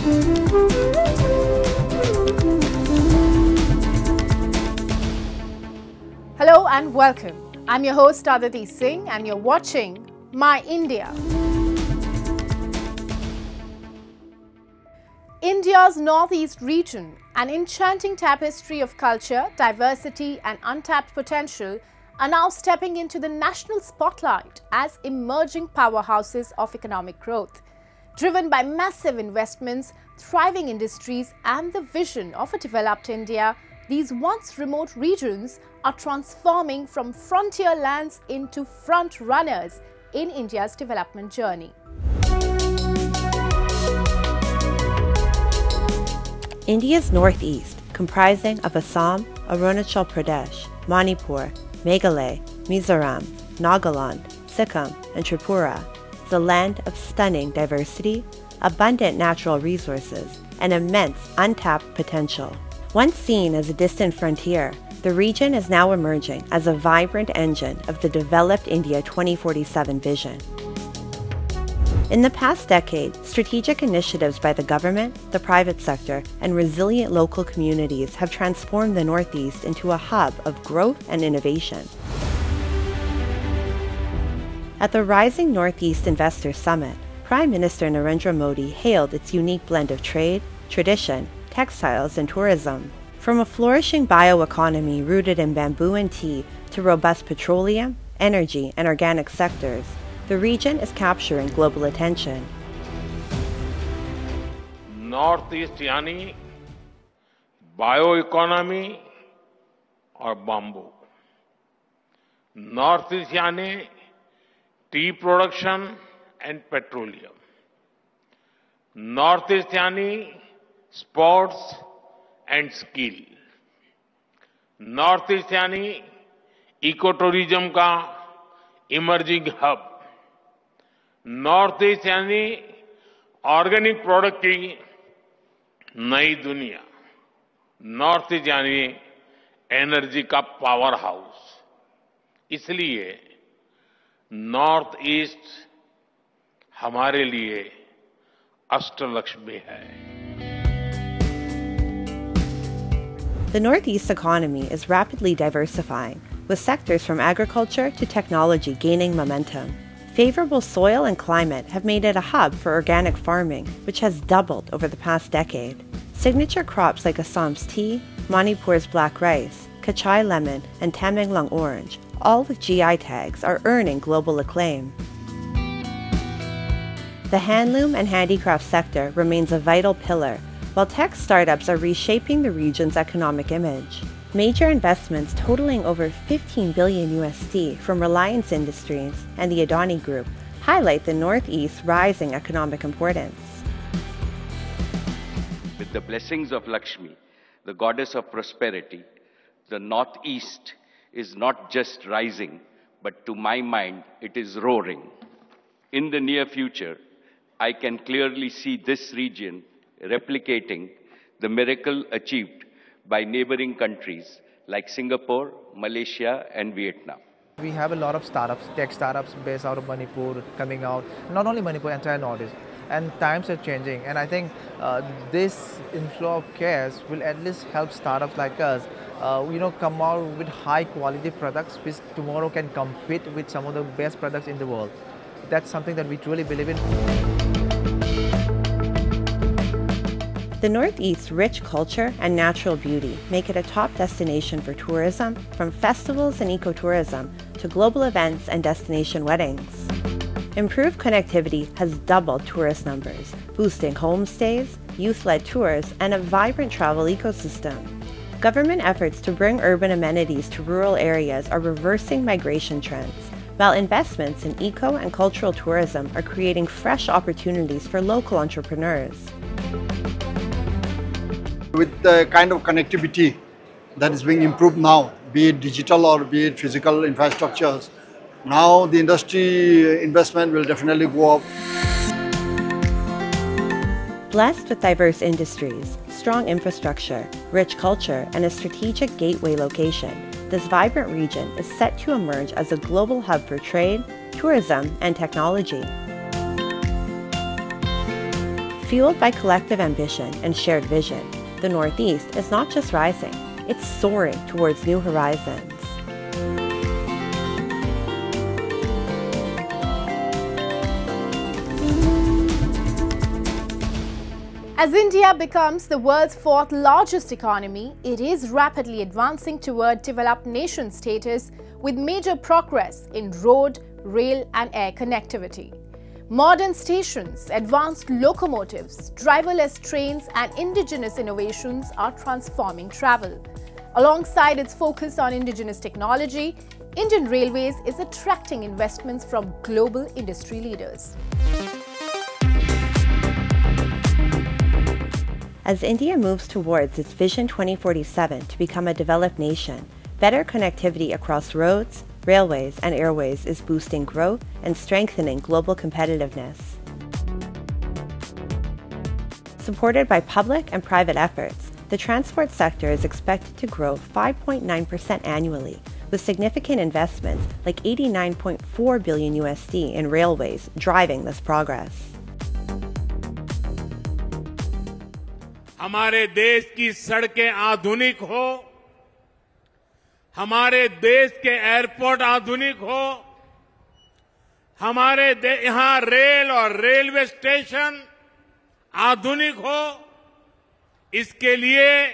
Hello and welcome. I'm your host Aditi Singh and you're watching My India. India's northeast region, an enchanting tapestry of culture, diversity and untapped potential, are now stepping into the national spotlight as emerging powerhouses of economic growth. Driven by massive investments, thriving industries and the vision of a developed India, these once remote regions are transforming from frontier lands into front runners in India's development journey. India's northeast, comprising of Assam, Arunachal Pradesh, Manipur, Meghalaya, Mizoram, Nagaland, Sikkim, and Tripura, is a land of stunning diversity, abundant natural resources, and immense untapped potential. Once seen as a distant frontier, the region is now emerging as a vibrant engine of the Developed India 2047 vision. In the past decade, strategic initiatives by the government, the private sector, and resilient local communities have transformed the Northeast into a hub of growth and innovation. At the Rising Northeast Investors Summit, Prime Minister Narendra Modi hailed its unique blend of trade, tradition, textiles, and tourism. From a flourishing bioeconomy rooted in bamboo and tea to robust petroleum, energy, and organic sectors, the region is capturing global attention. Northeast यानी bioeconomy और bamboo. Northeast यानी tea production and petroleum. Northeast यानी sports and skill. Northeast यानी ecotourism का emerging hub. North east यानी organic product की नई दुनिया. नॉर्थ ईस्ट यानी एनर्जी का पावर हाउस. इसलिए नॉर्थ ईस्ट हमारे लिए अष्टलक्ष्मी है. The Northeast economy is rapidly diversifying, with sectors from agriculture to technology gaining momentum. Favorable soil and climate have made it a hub for organic farming, which has doubled over the past decade. Signature crops like Assam's tea, Manipur's black rice, Kachai lemon, and Tamenglong orange, all with GI tags, are earning global acclaim. The handloom and handicraft sector remains a vital pillar, while tech startups are reshaping the region's economic image. Major investments totaling over $15 billion USD from Reliance Industries and the Adani Group highlight the Northeast's rising economic importance. With the blessings of Lakshmi, the goddess of prosperity, the Northeast is not just rising, but to my mind, it is roaring. In the near future, I can clearly see this region replicating the miracle achieved by neighboring countries like Singapore, Malaysia, and Vietnam. We have a lot of startups, tech startups based out of Manipur coming out, not only Manipur, entire Northeast. And times are changing, and I think this inflow of cash will at least help startups like us, come out with high quality products which tomorrow can compete with some of the best products in the world. That's something that we truly believe in. The Northeast's rich culture and natural beauty make it a top destination for tourism, from festivals and ecotourism to global events and destination weddings. Improved connectivity has doubled tourist numbers, boosting homestays, youth-led tours, and a vibrant travel ecosystem. Government efforts to bring urban amenities to rural areas are reversing migration trends, while investments in eco and cultural tourism are creating fresh opportunities for local entrepreneurs. With the kind of connectivity that is being improved now, be it digital or be it physical infrastructures, now the industry investment will definitely go up. Blessed with diverse industries, strong infrastructure, rich culture, and a strategic gateway location, this vibrant region is set to emerge as a global hub for trade, tourism, and technology. Fueled by collective ambition and shared vision, the Northeast is not just rising, it's soaring towards new horizons. As India becomes the world's fourth largest economy, it is rapidly advancing toward developed nation status with major progress in road, rail and air connectivity. Modern stations, advanced locomotives, driverless trains and indigenous innovations are transforming travel. Alongside its focus on indigenous technology, Indian Railways is attracting investments from global industry leaders. As India moves towards its Vision 2047 to become a developed nation, better connectivity across roads, railways, and airways is boosting growth and strengthening global competitiveness. Supported by public and private efforts, the transport sector is expected to grow 5.9% annually, with significant investments like $89.4 billion USD in railways driving this progress. हमारे देश की सड़कें आधुनिक हो, हमारे देश के airport आधुनिक हो, हमारे यहां रेल और रेलवे स्टेशन आधुनिक हो, इसके लिए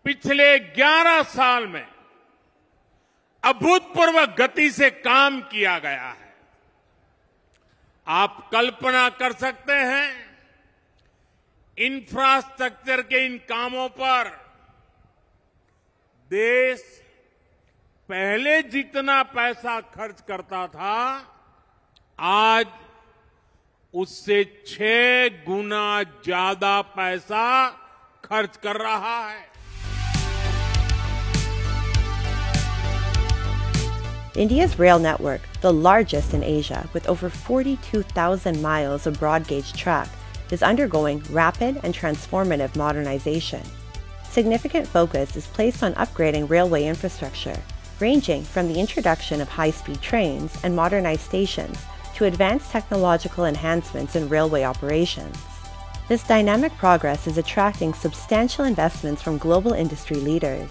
पिछले 11 साल में अभूतपूर्व गति से काम किया गया है। आप कल्पना कर सकते हैं, इंफ्रास्ट्रक्चर के इन कामों पर देश पहले जितना पैसा खर्च करता था, आज उससे 6 गुना ज्यादा पैसा खर्च कर रहा है। India's rail network, the largest in Asia with over 42,000 miles of broad gauge track, is undergoing rapid and transformative modernization. Significant focus is placed on upgrading railway infrastructure, ranging from the introduction of high-speed trains and modernized stations to advanced technological enhancements in railway operations. This dynamic progress is attracting substantial investments from global industry leaders.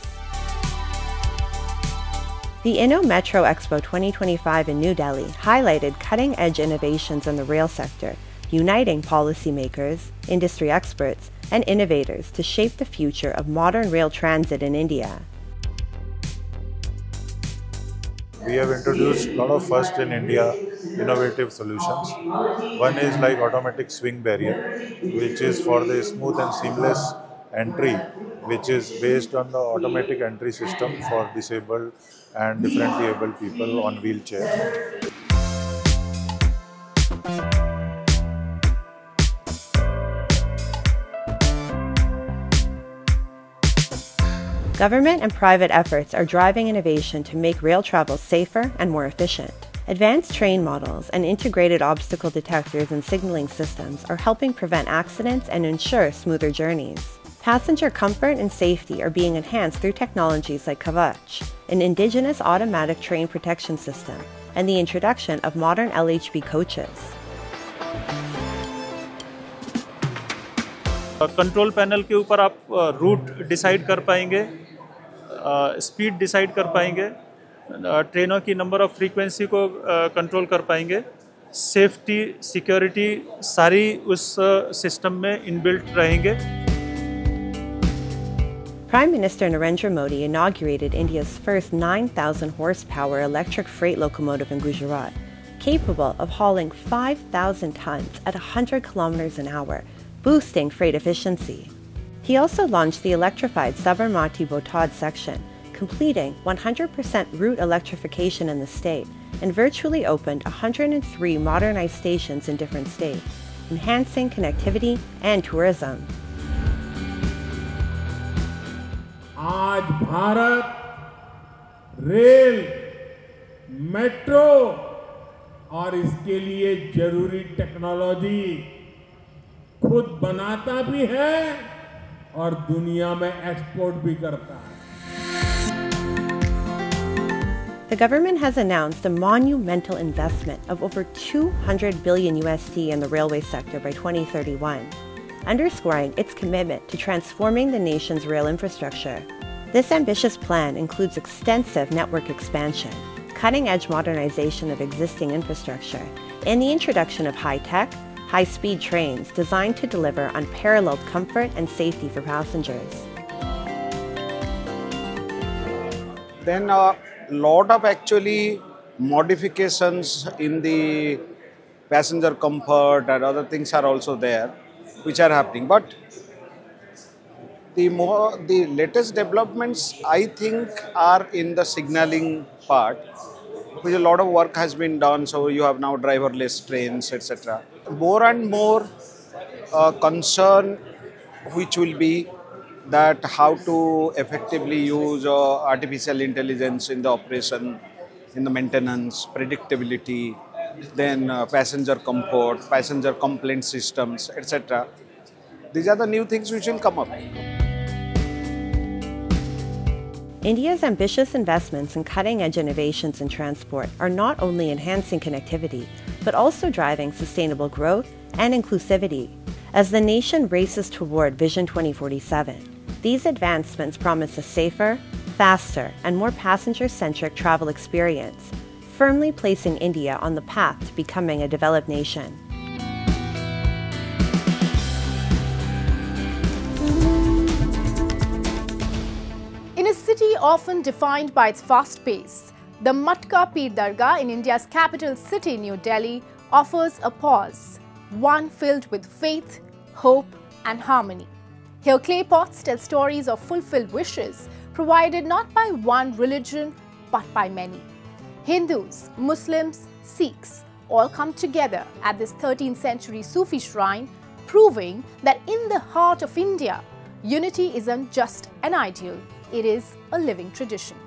The Inno Metro Expo 2025 in New Delhi highlighted cutting-edge innovations in the rail sector, uniting policymakers, industry experts, and innovators to shape the future of modern rail transit in India. We have introduced a lot of first in India innovative solutions. One is like automatic swing barrier, which is for the smooth and seamless entry, which is based on the automatic entry system for disabled and differently able people on wheelchair. Government and private efforts are driving innovation to make rail travel safer and more efficient. Advanced train models and integrated obstacle detectors and signaling systems are helping prevent accidents and ensure smoother journeys. Passenger comfort and safety are being enhanced through technologies like Kavach, an indigenous automatic train protection system, and the introduction of modern LHB coaches. Control panel के ऊपर आप root decide कर पाएंगे, speed decide कर पाएंगे, ट्रेनों की number of frequency को कंट्रोल कर पाएंगे, सेफ्टी सिक्योरिटी सारी उस सिस्टम में इनबिल्ट रहेंगे। Prime Minister Narendra Modi inaugurated India's first 9,000 horsepower electric freight locomotive in Gujarat, capable of hauling 5,000 tons at 100 kilometers an hour, boosting freight efficiency. He also launched the electrified Sabarmati-Botad section, completing 100% route electrification in the state, and virtually opened 103 modernized stations in different states, enhancing connectivity and tourism. आज Bharat rail, metro और इसके लिए जरूरी technology खुद बनाता भी है और दुनिया में एक्सपोर्ट भी करता है। The government has announced a monumental investment of over $200 billion in the railway sector by 2031, underscoring its commitment to transforming the nation's rail infrastructure. This ambitious plan includes extensive network expansion, cutting-edge modernization of existing infrastructure, and the introduction of high-tech, high-speed trains designed to deliver unparalleled comfort and safety for passengers. Then lot of actually modifications in the passenger comfort and other things are also there, which are happening. But the latest developments, I think, are in the signaling part, which a lot of work has been done. So you have now driverless trains, etc. More and more concern, which will be that how to effectively use artificial intelligence in the operation, in the maintenance, predictability, then passenger comfort, passenger complaint systems, etc. These are the new things which will come up. India's ambitious investments in cutting-edge innovations in transport are not only enhancing connectivity, but also driving sustainable growth and inclusivity. As the nation races toward Vision 2047, these advancements promise a safer, faster, and more passenger-centric travel experience, firmly placing India on the path to becoming a developed nation. In a city often defined by its fast pace, the Matka Peer Dargah in India's capital city, New Delhi, offers a pause, one filled with faith, hope, and harmony. Here, clay pots tell stories of fulfilled wishes provided not by one religion but by many. Hindus, Muslims, Sikhs all come together at this 13th century Sufi shrine, proving that in the heart of India, unity isn't just an ideal, it is a living tradition.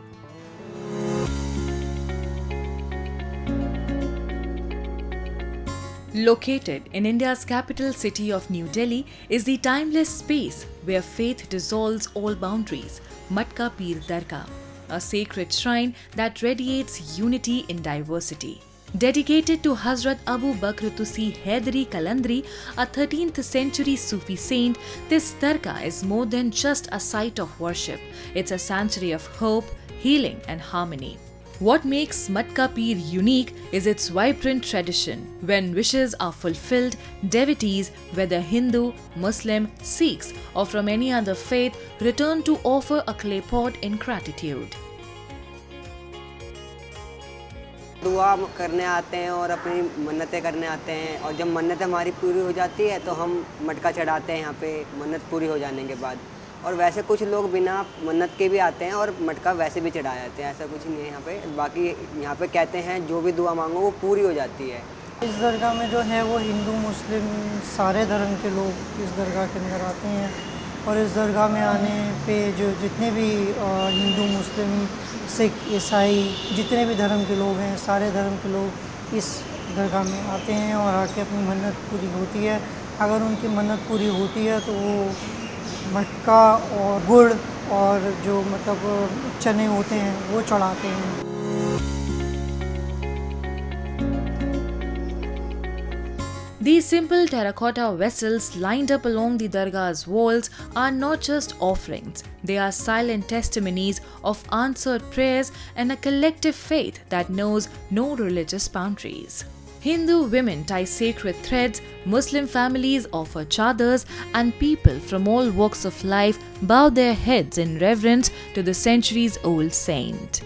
Located in India's capital city of New Delhi is the timeless space where faith dissolves all boundaries, Matka Peer Dargah, a sacred shrine that radiates unity in diversity. Dedicated to Hazrat Abu Bakr Tusi Haidari Kalandri, a 13th century Sufi saint, this dargah is more than just a site of worship. It's a sanctuary of hope, healing and harmony. What makes Matka Peer unique is its vibrant tradition. When wishes are fulfilled, devotees, whether Hindu, Muslim, Sikhs or from any other faith, return to offer a clay pot in gratitude. दुआ करने आते हैं और अपनी मन्नतें करने आते हैं और जब मन्नत हमारी पूरी हो जाती है तो हम मटका चढ़ाते हैं यहाँ पे मन्नत पूरी हो जाने के बाद। और वैसे कुछ लोग बिना मन्नत के भी आते हैं और मटका वैसे भी चढ़ा जाते हैं, ऐसा कुछ नहीं है यहाँ पे। बाकी यहाँ पे कहते हैं जो भी दुआ मांगो वो पूरी हो जाती है। इस दरगाह में जो है वो हिंदू मुस्लिम सारे धर्म के लोग इस दरगाह के अंदर आते हैं और इस दरगाह में आने पे जो जितने भी हिंदू मुस्लिम सिख ईसाई जितने भी धर्म के लोग हैं सारे धर्म के लोग इस दरगाह में आते हैं और आके अपनी मन्नत पूरी होती है। अगर उनकी मन्नत पूरी होती है तो वो मटका और गुड़ और जो मतलब चने होते हैं वो चढ़ाते हैं। These simple terracotta vessels lined up along the dargah's walls are not just offerings, they are silent testimonies of answered prayers and a collective faith that knows no religious boundaries. Hindu women tie sacred threads, Muslim families offer chadars, and people from all walks of life bow their heads in reverence to the centuries-old saint.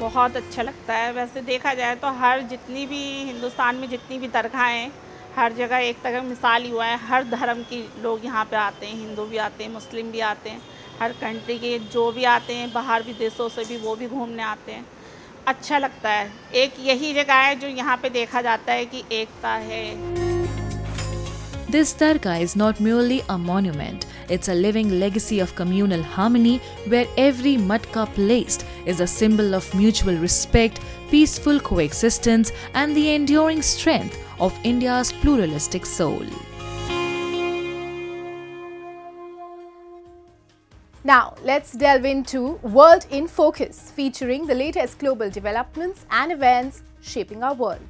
बहुत अच्छा लगता है। वैसे देखा जाए तो हर जितनी भी हिंदुस्तान में जितनी भी दरगाहें हैं हर जगह एक तरह मिसाल ही हुआ है। हर धर्म के लोग यहाँ पे आते हैं, हिंदू भी आते हैं, मुस्लिम भी आते हैं, हर कंट्री के जो भी आते हैं, बाहर विदेशों से भी वो भी घूमने आते हैं। अच्छा लगता है। एक यही जगह है जो यहाँ पे देखा जाता है कि एकता है। This dargah is not merely a monument, it's a living legacy of communal harmony where every matka placed is a symbol of mutual respect, peaceful coexistence and the enduring strength of India's pluralistic soul. Now, let's delve into World in Focus, featuring the latest global developments and events shaping our world.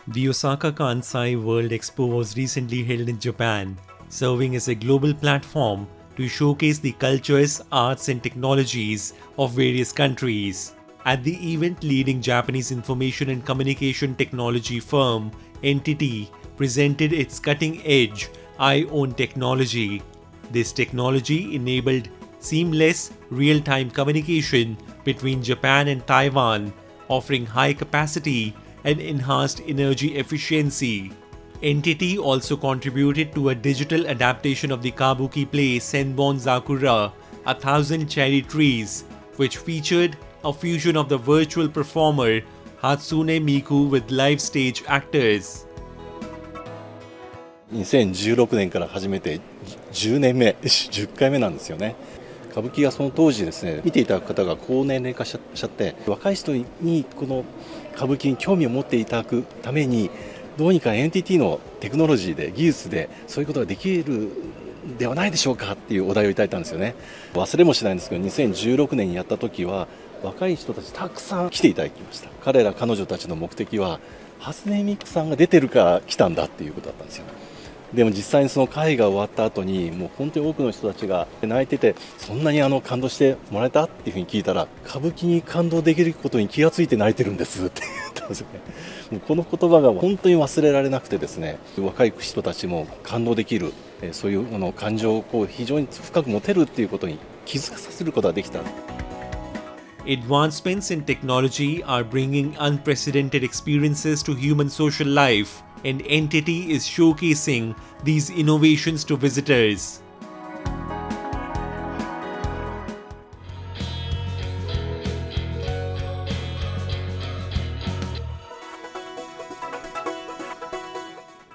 The Osaka Kansai World Expo was recently held in Japan, serving as a global platform to showcase the cultures, arts and technologies of various countries. At the event, leading Japanese information and communication technology firm NTT presented its cutting-edge IOWN technology. This technology enabled seamless real-time communication between Japan and Taiwan, offering high capacity and enhanced energy efficiency. NTT also contributed to a digital adaptation of the kabuki play Senbon Zakura, 1,000 Cherry Trees, which featured a fusion of the virtual performer Hatsune Miku with live stage actors. 2016年から始めて10年目、10回目なんですよね。歌舞伎がその当時ですね、見ていた方が高年齢化しちゃって、若い人にこの歌舞伎に興味を持っていただくために、どうにか NTT のテクノロジーで、技術でそういうことができるではないでしょうかっていうお題をいただいたんですよね。忘れもしないんですけど、2016年にやった時は、若い人たちたくさん来ていただきました。彼ら彼女たちの目的は、初音ミクさんが出てるから来たんだっていうことだったんですよ。でも実際にその会が終わった後に、もう本当に多くの人たちが泣いてて、そんなに感動してもらえたっていうふうに聞いたら、歌舞伎に感動できることに気がついて泣いてるんですって言ったんですよね。もうこの言葉が本当に忘れられなくてですね、若い人たちも感動できる、そういう感情を非常に深く持てるっていうことに気づかさせることができた。Advancements in technology are bringing unprecedented experiences to human social life, and NTT is showcasing these innovations to visitors.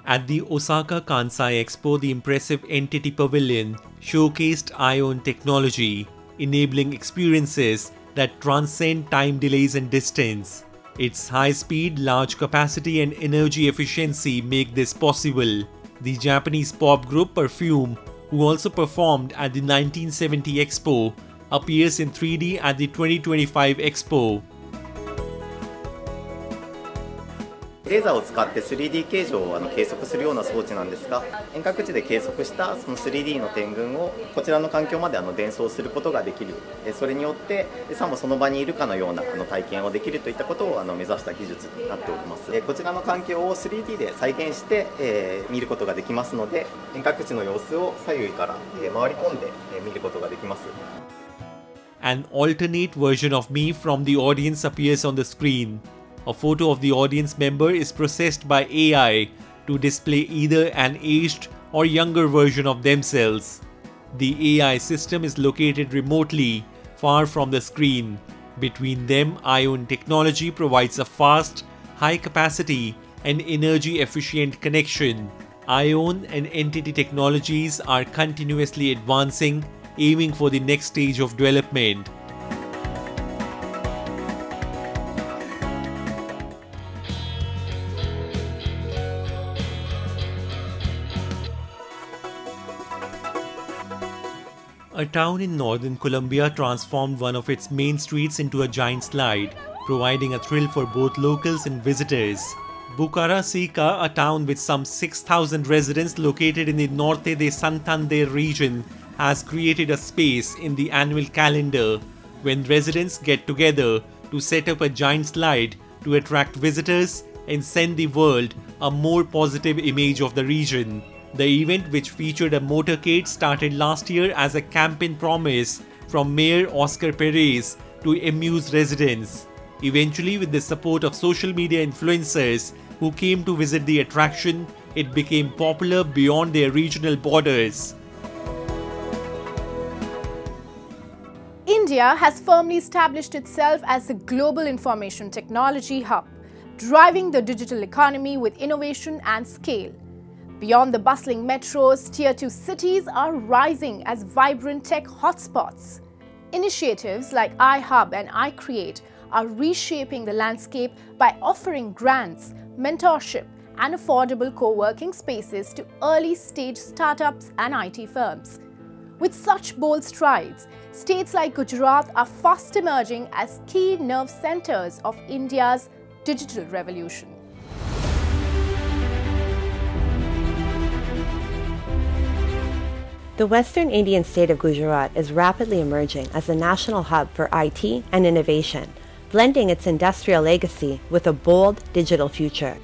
At the Osaka Kansai Expo, the impressive NTT Pavilion showcased IOWN technology, enabling experiences that transcend time delays and distance. Its high speed, large capacity and energy efficiency make this possible. The Japanese pop group Perfume, who also performed at the 1970 Expo, appears in 3D at the 2025 Expo. レーザーを使って 3D 形状を計測するような装置なんですが、遠隔地で計測したその 3D の点群をこちらの環境まで伝送することができる。それによってさもその場にいるかのような体験をできるといったことを目指した技術になっております。こちらの環境を 3D で再現して見ることができますので、遠隔地の様子を左右から回り込んで見ることができます。An alternate version of me from the audience appears on the screen. A photo of the audience member is processed by AI to display either an aged or younger version of themselves. The AI system is located remotely, far from the screen. Between them, IOWN technology provides a fast, high capacity and energy efficient connection. IOWN and NTT technologies are continuously advancing, aiming for the next stage of development. A town in northern Colombia transformed one of its main streets into a giant slide, providing a thrill for both locals and visitors. Bucaramanga, a town with some 6,000 residents located in the Norte de Santander region, has created a space in the annual calendar when residents get together to set up a giant slide to attract visitors and send the world a more positive image of the region. The event, which featured a motorcade, started last year as a campaign promise from Mayor Oscar Perez to amuse residents. Eventually, with the support of social media influencers who came to visit the attraction, it became popular beyond their regional borders. India has firmly established itself as a global information technology hub, driving the digital economy with innovation and scale. Beyond the bustling metros, Tier 2 cities are rising as vibrant tech hotspots. Initiatives like iHub and iCreate are reshaping the landscape by offering grants, mentorship, and affordable co-working spaces to early-stage startups and IT firms. With such bold strides, states like Gujarat are fast emerging as key nerve centers of India's digital revolution. The western Indian state of Gujarat is rapidly emerging as a national hub for IT and innovation, blending its industrial legacy with a bold digital future.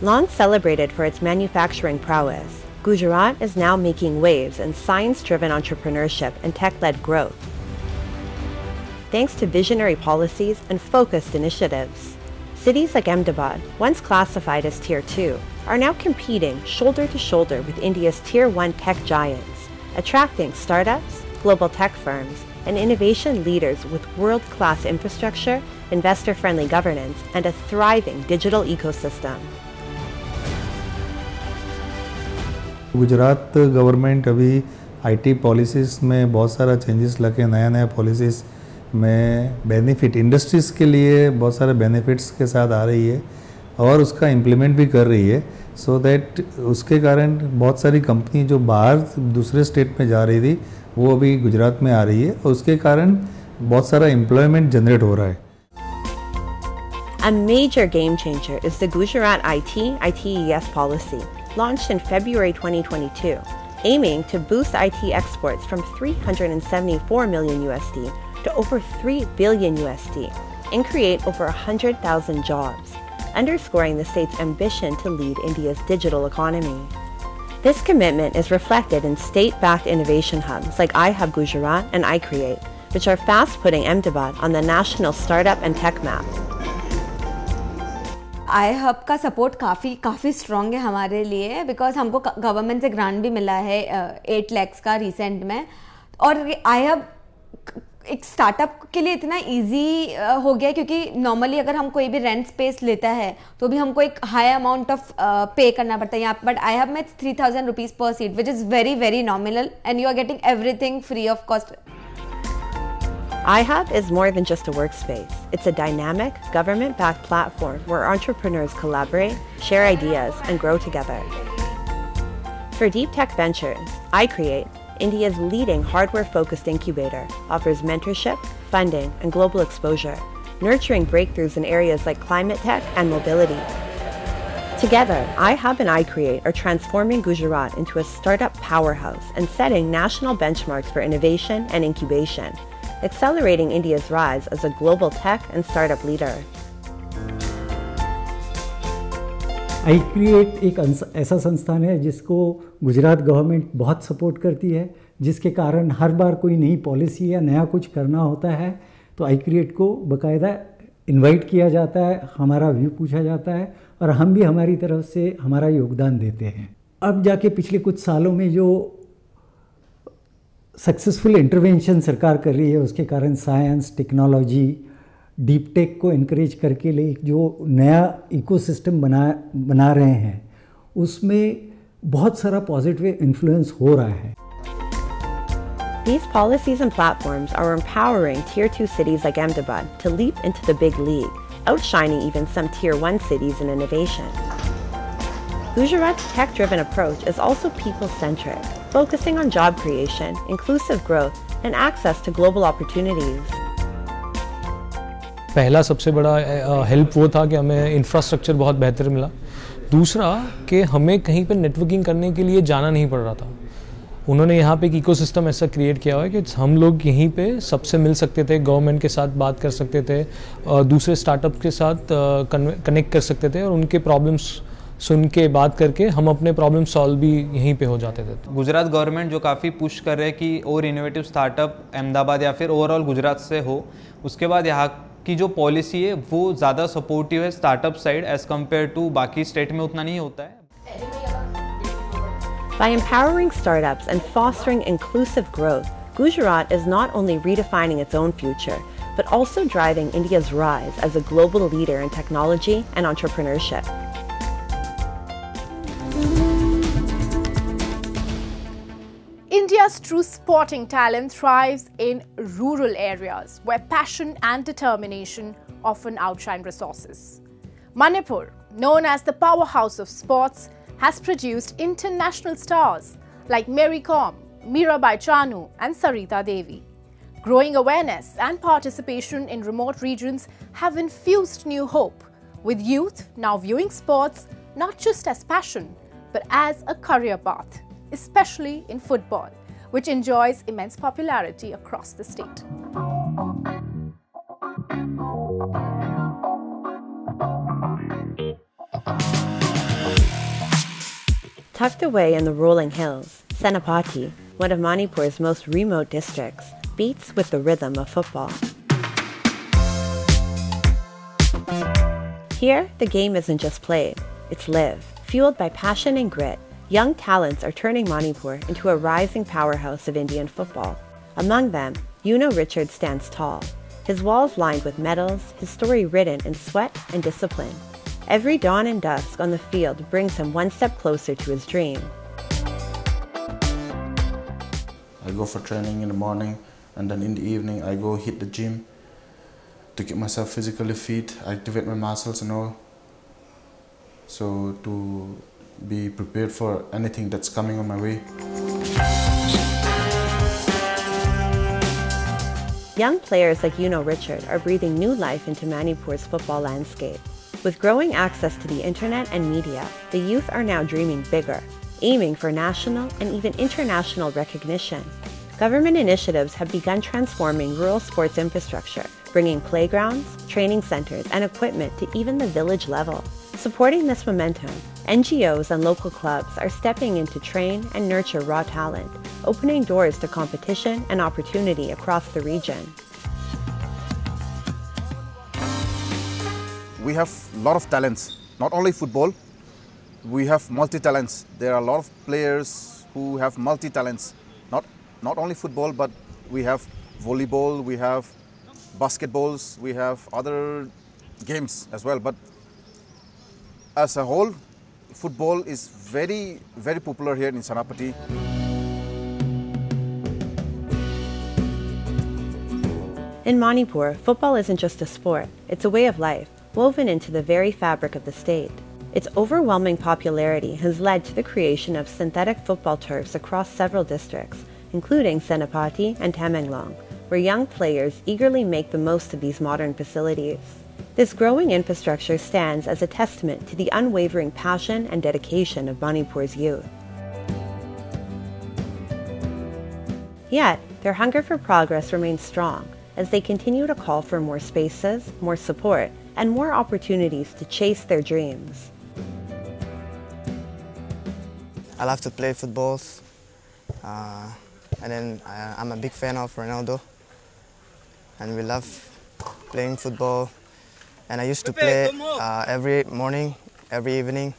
Long celebrated for its manufacturing prowess, Gujarat is now making waves in science-driven entrepreneurship and tech-led growth. Thanks to visionary policies and focused initiatives, cities like Ahmedabad, once classified as Tier 2, are now competing shoulder to shoulder with India's Tier 1 tech giants, attracting startups, global tech firms, and innovation leaders with world-class infrastructure, investor-friendly governance, and a thriving digital ecosystem. Gujarat government अभी IT policies में बहुत सारा changes लगे, नया policies में benefit industries के लिए बहुत सारे बेनिफिट्स के साथ आ रही है और उसका इम्प्लीमेंट भी कर रही है, सो दैट उसके कारण बहुत सारी कंपनी जो बाहर दूसरे स्टेट में जा रही थी वो अभी गुजरात में आ रही है और उसके कारण बहुत सारा एम्प्लॉयमेंट जनरेट हो रहा है. A major game changer is the Gujarat IT/ITES policy, launched in February 2022, aiming to boost IT exports from $374 million USD to over $3 billion USD and create over 100,000 jobs, underscoring the state's ambition to lead India's digital economy. This commitment is reflected in state-backed innovation hubs like iHub Gujarat and iCreate, which are fast putting Ahmedabad on the national startup and tech map. iHub का support काफ़ी strong है हमारे लिए, because हमको government से grant भी मिला है 8 lakhs का रिसेंट में. और iHub एक स्टार्टअप के लिए इतना इजी हो गया क्योंकि नॉर्मली अगर हम कोई भी रेंट स्पेस लेता है तो भी हमको एक हाई अमाउंट ऑफ पे करना पड़ता है यहाँ, बट iHub में 3,000 rupees पर seat, which is very nominal and you are getting everything free of cost. iHub is more than just a workspace. It's a dynamic, government-backed platform where entrepreneurs collaborate, share ideas, and grow together. For deep tech ventures, iCreate, India's leading hardware-focused incubator, offers mentorship, funding, and global exposure, nurturing breakthroughs in areas like climate tech and mobility. Together, iHub and iCreate are transforming Gujarat into a startup powerhouse and setting national benchmarks for innovation and incubation, accelerating India's rise as a global tech and startup leader. iCreate एक ऐसा संस्थान है जिसको Gujarat government बहुत support करती है, जिसके कारण हर बार कोई नई पॉलिसी या नया कुछ करना होता है तो iCreate को बाकायदा इनवाइट किया जाता है, हमारा व्यू पूछा जाता है और हम भी हमारी तरफ से हमारा योगदान देते हैं. अब जाके पिछले कुछ सालों में जो सक्सेसफुल इंटरवेंशन सरकार कर रही है उसके कारण साइंस, टेक्नोलॉजी, डीप टेक को इनकरेज करके लिए जो नया इकोसिस्टम बना रहे हैं उसमें बहुत सारा पॉजिटिव इन्फ्लुएंस हो रहा है. These policies and platforms are empowering Tier 2 cities like Ahmedabad to leap into the big league, outshining even some Tier 1 cities in innovation. Gujarat's tech-driven approach is also people-centric, focusing on job creation, inclusive growth, and access to global opportunities. पहला सबसे बड़ा help वो था कि हमें infrastructure बहुत बेहतर मिला. दूसरा कि हमें कहीं पर नेटवर्किंग करने के लिए जाना नहीं पड़ रहा था. उन्होंने यहाँ पे एक इकोसिस्टम ऐसा क्रिएट किया हुआ है कि हम लोग यहीं पे सबसे मिल सकते थे, गवर्नमेंट के साथ बात कर सकते थे, दूसरे स्टार्टअप के साथ कनेक्ट कर सकते थे और उनके प्रॉब्लम्स सुन के बात करके हम अपने प्रॉब्लम सॉल्व भी यहीं पे हो जाते थे. गुजरात गवर्नमेंट जो काफ़ी पुश कर रहे हैं कि और इनोवेटिव स्टार्टअप अहमदाबाद या फिर ओवरऑल गुजरात से हो. उसके बाद यहाँ की जो पॉलिसी है वो ज़्यादा सपोर्टिव है startup side as compare to बाकी स्टेट में उतना नहीं होता है. By empowering startups and fostering inclusive growth, Gujarat is not only redefining its own future, but also driving India's rise as a global leader in technology and entrepreneurship. India's true sporting talent thrives in rural areas where passion and determination often outshine resources. Manipur, known as the powerhouse of sports, has produced international stars like Mary Kom, Mirabai Chanu and Sarita Devi. Growing awareness and participation in remote regions have infused new hope, with youth now viewing sports not just as passion, but as a career path, especially in football, which enjoys immense popularity across the state. Tucked away in the rolling hills, Senapati, one of Manipur's most remote districts, beats with the rhythm of football. Here, the game isn't just played, it's lived. Fueled by passion and grit, young talents are turning Manipur into a rising powerhouse of Indian football. Among them, Richard stands tall, his walls lined with medals, his story written in sweat and discipline. Every dawn and dusk on the field brings him one step closer to his dream. I go for training in the morning, and then in the evening I go hit the gym to keep myself physically fit, activate my muscles and all. So to be prepared for anything that's coming on my way. Young players like Richard are breathing new life into Manipur's football landscape. With growing access to the internet and media, the youth are now dreaming bigger, aiming for national and even international recognition. Government initiatives have begun transforming rural sports infrastructure, bringing playgrounds, training centers, and equipment to even the village level. Supporting this momentum, NGOs and local clubs are stepping in to train and nurture raw talent, opening doors to competition and opportunity across the region. We have a lot of talents, not only football, we have multi-talents. There are a lot of players who have multi-talents, not only football, but we have volleyball, we have basketballs, we have other games as well. But as a whole, football is very, very popular here in Senapati. In Manipur, football isn't just a sport, it's a way of life, woven into the very fabric of the state. Its overwhelming popularity has led to the creation of synthetic football turfs across several districts, including Senapati and Tamenglong, where young players eagerly make the most of these modern facilities. This growing infrastructure stands as a testament to the unwavering passion and dedication of Manipur's youth. Yet, their hunger for progress remains strong as they continue to call for more spaces, more support, and more opportunities to chase their dreams. I love to play football, and then I'm a big fan of Ronaldo, and we love playing football. And I used to play every morning, every evening,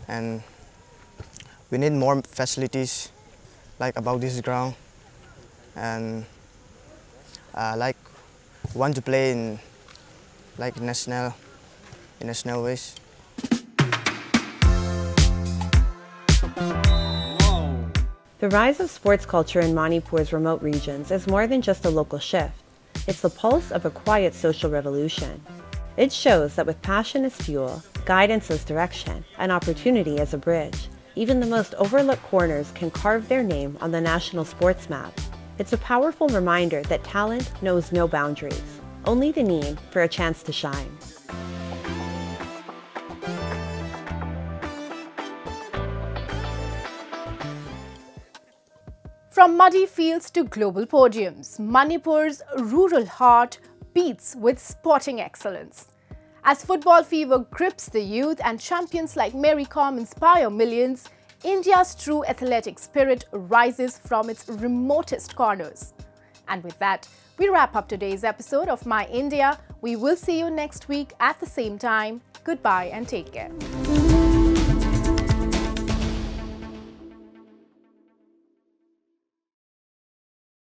and we need more facilities like about this ground, and want to play in national ways. The rise of sports culture in Manipur's remote regions is more than just a local shift. It's the pulse of a quiet social revolution. It shows that with passion as fuel, guidance as direction, and opportunity as a bridge, even the most overlooked corners can carve their name on the national sports map. It's a powerful reminder that talent knows no boundaries, only the need for a chance to shine. From muddy fields to global podiums, Manipur's rural heart beats with sporting excellence. As football fever grips the youth and champions like Mary Kom inspire millions, India's true athletic spirit rises from its remotest corners. And with that, we wrap up today's episode of My India. We will see you next week at the same time. Goodbye and take care.